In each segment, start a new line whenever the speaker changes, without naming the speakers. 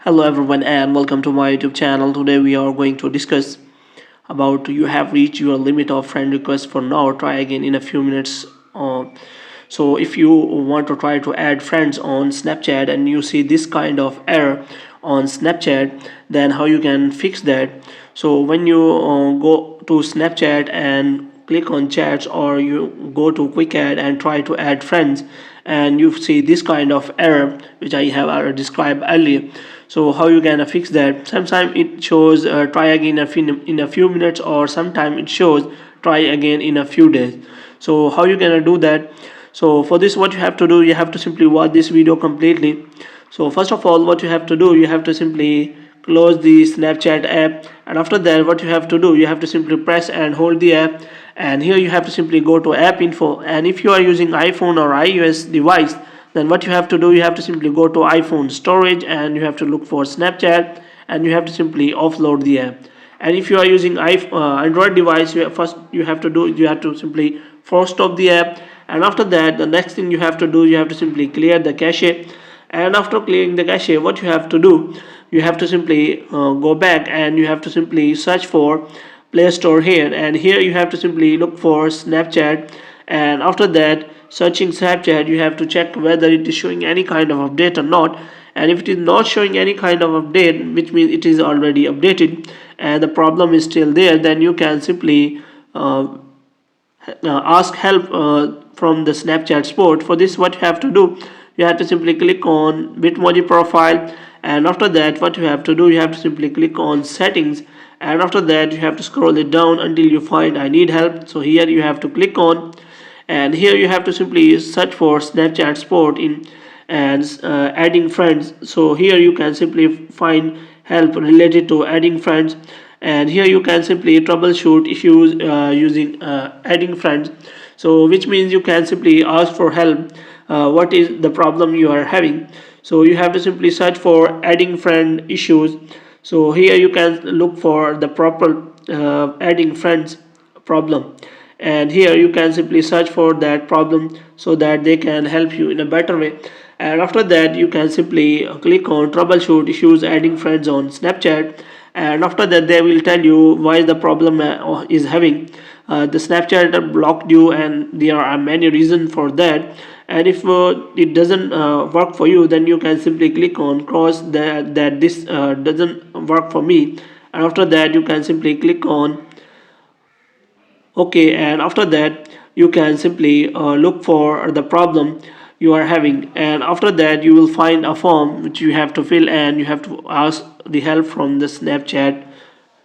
Hello everyone and welcome to my YouTube channel. Today we are going to discuss about you have reached your limit of friend requests for now. Try again in a few minutes. So if you want to try to add friends on Snapchat and you see this kind of error on Snapchat, then how you can fix that? So when you go to Snapchat and click on chats, or you go to quick add and try to add friends, and you see this kind of error which I have already described earlier. So how you gonna fix that? Sometimes it shows try again in a few minutes, or sometimes it shows try again in a few days. So how you gonna do that? So for this, what you have to do, you have to simply watch this video completely. So first of all, what you have to do, you have to simply close the Snapchat app, and after that what you have to do, you have to simply press and hold the app, and here you have to simply go to app info. And if you are using iPhone or iOS device, then what you have to do, you have to simply go to iPhone storage and you have to look for Snapchat, and you have to simply offload the app. And if you are using Android device, first you have to do, you have to simply force stop the app, and after that the next thing you have to do, you have to simply clear the cache. And after clearing the cache, what you have to do, you have to simply go back and you have to simply search for Play Store here, and here you have to simply look for Snapchat. And after that, searching Snapchat, you have to check whether it is showing any kind of update or not. And if it is not showing any kind of update, which means it is already updated and the problem is still there, then you can simply ask help from the Snapchat support. For this, what you have to do, you have to simply click on Bitmoji profile, and after that what you have to do, you have to simply click on settings, and after that you have to scroll it down until you find I need help. So here you have to click on, and here you have to simply search for Snapchat support in and adding friends. So here you can simply find help related to adding friends, and here you can simply troubleshoot issues using adding friends. So which means you can simply ask for help, what is the problem you are having. So you have to simply search for adding friend issues. So here you can look for the proper adding friends problem, and here you can simply search for that problem so that they can help you in a better way. And after that you can simply click on troubleshoot issues adding friends on Snapchat, and after that they will tell you why the problem is having. The Snapchat blocked you, and there are many reasons for that. And if it doesn't work for you, then you can simply click on cross that this doesn't work for me, and after that you can simply click on okay, and after that you can simply look for the problem you are having, and after that you will find a form which you have to fill, and you have to ask the help from the Snapchat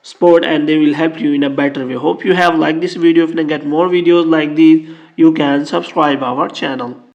support, and they will help you in a better way. Hope you have liked this video. If you get more videos like these, you can subscribe our channel.